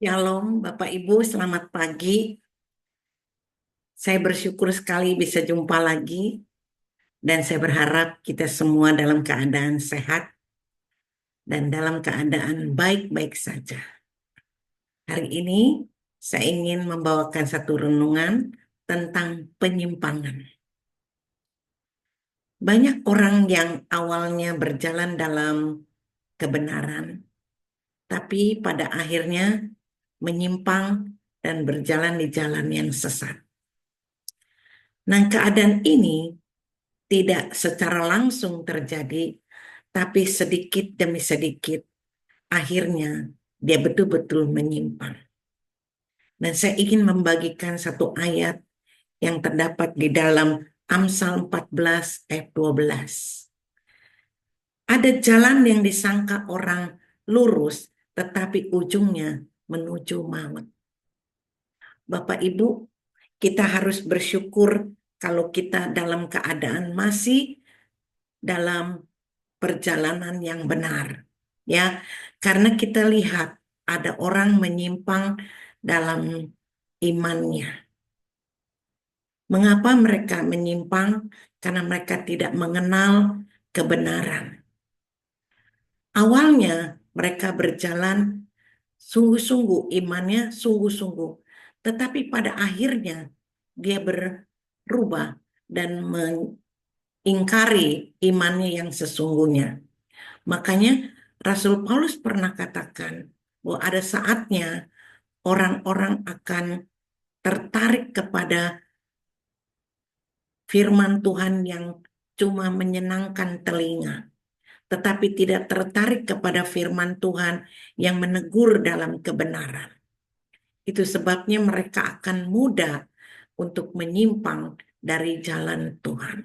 Shalom, Bapak Ibu, selamat pagi. Saya bersyukur sekali bisa jumpa lagi, dan saya berharap kita semua dalam keadaan sehat dan dalam keadaan baik-baik saja. Hari ini saya ingin membawakan satu renungan tentang penyimpangan. Banyak orang yang awalnya berjalan dalam kebenaran, tapi pada akhirnya menyimpang dan berjalan di jalan yang sesat. Nah, keadaan ini tidak secara langsung terjadi, tapi sedikit demi sedikit akhirnya dia betul-betul menyimpang. Dan saya ingin membagikan satu ayat yang terdapat di dalam Amsal 14 ayat 12. Ada jalan yang disangka orang lurus, tetapi ujungnya menuju maut. Bapak Ibu, kita harus bersyukur kalau kita dalam keadaan masih dalam perjalanan yang benar, ya, karena kita lihat ada orang menyimpang dalam imannya. Mengapa mereka menyimpang? Karena mereka tidak mengenal kebenaran. Awalnya mereka berjalan sungguh-sungguh, imannya sungguh-sungguh, tetapi pada akhirnya dia berubah dan mengingkari imannya yang sesungguhnya. Makanya Rasul Paulus pernah katakan bahwa ada saatnya orang-orang akan tertarik kepada firman Tuhan yang cuma menyenangkan telinga, tetapi tidak tertarik kepada firman Tuhan yang menegur dalam kebenaran. Itu sebabnya mereka akan mudah untuk menyimpang dari jalan Tuhan.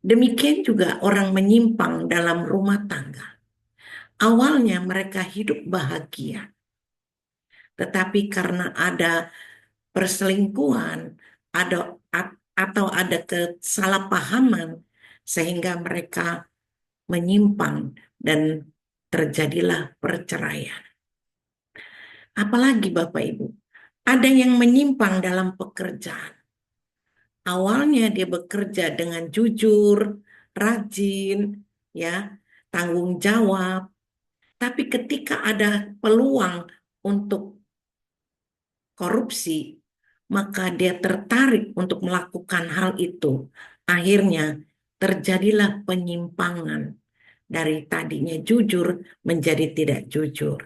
Demikian juga orang menyimpang dalam rumah tangga. Awalnya mereka hidup bahagia, tetapi karena ada perselingkuhan, ada atau ada kesalahpahaman, sehingga mereka menyimpang dan terjadilah perceraian. Apalagi Bapak Ibu, ada yang menyimpang dalam pekerjaan. Awalnya dia bekerja dengan jujur, rajin, ya, tanggung jawab, tapi ketika ada peluang untuk korupsi, maka dia tertarik untuk melakukan hal itu. Akhirnya terjadilah penyimpangan dari tadinya jujur menjadi tidak jujur.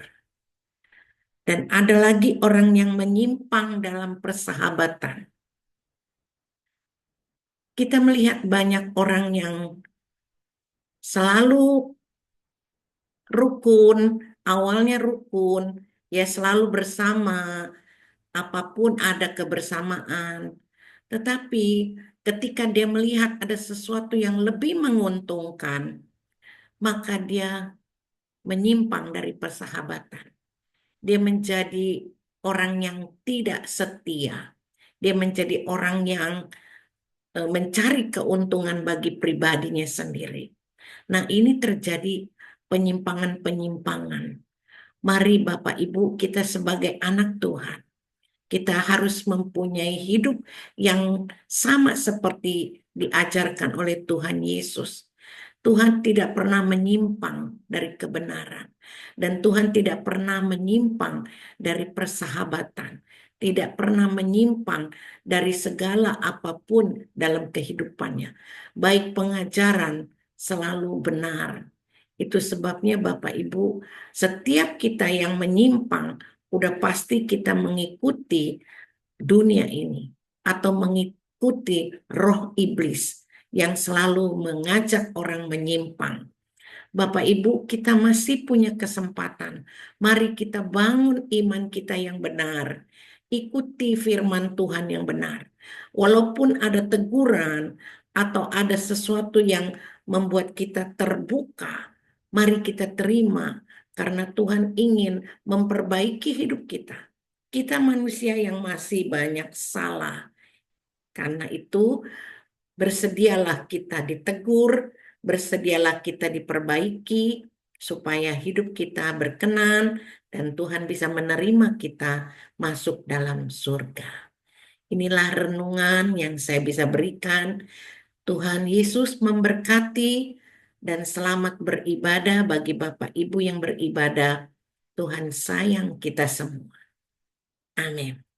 Dan ada lagi orang yang menyimpang dalam persahabatan. Kita melihat banyak orang yang selalu rukun, awalnya rukun, ya selalu bersama, apapun ada kebersamaan. Tetapi ketika dia melihat ada sesuatu yang lebih menguntungkan, maka dia menyimpang dari persahabatan. Dia menjadi orang yang tidak setia. Dia menjadi orang yang mencari keuntungan bagi pribadinya sendiri. Nah, ini terjadi penyimpangan-penyimpangan. Mari Bapak Ibu, kita sebagai anak Tuhan, kita harus mempunyai hidup yang sama seperti diajarkan oleh Tuhan Yesus. Tuhan tidak pernah menyimpang dari kebenaran, dan Tuhan tidak pernah menyimpang dari persahabatan, tidak pernah menyimpang dari segala apapun dalam kehidupannya. Baik pengajaran selalu benar. Itu sebabnya Bapak Ibu, setiap kita yang menyimpang, udah pasti kita mengikuti dunia ini atau mengikuti roh iblis yang selalu mengajak orang menyimpang. Bapak Ibu, kita masih punya kesempatan. Mari kita bangun iman kita yang benar. Ikuti firman Tuhan yang benar. Walaupun ada teguran atau ada sesuatu yang membuat kita terbuka, mari kita terima karena Tuhan ingin memperbaiki hidup kita. Kita manusia yang masih banyak salah. Karena itu bersedialah kita ditegur, bersedialah kita diperbaiki, supaya hidup kita berkenan dan Tuhan bisa menerima kita masuk dalam surga. Inilah renungan yang saya bisa berikan. Tuhan Yesus memberkati dan selamat beribadah bagi Bapak Ibu yang beribadah. Tuhan sayang kita semua. Amin.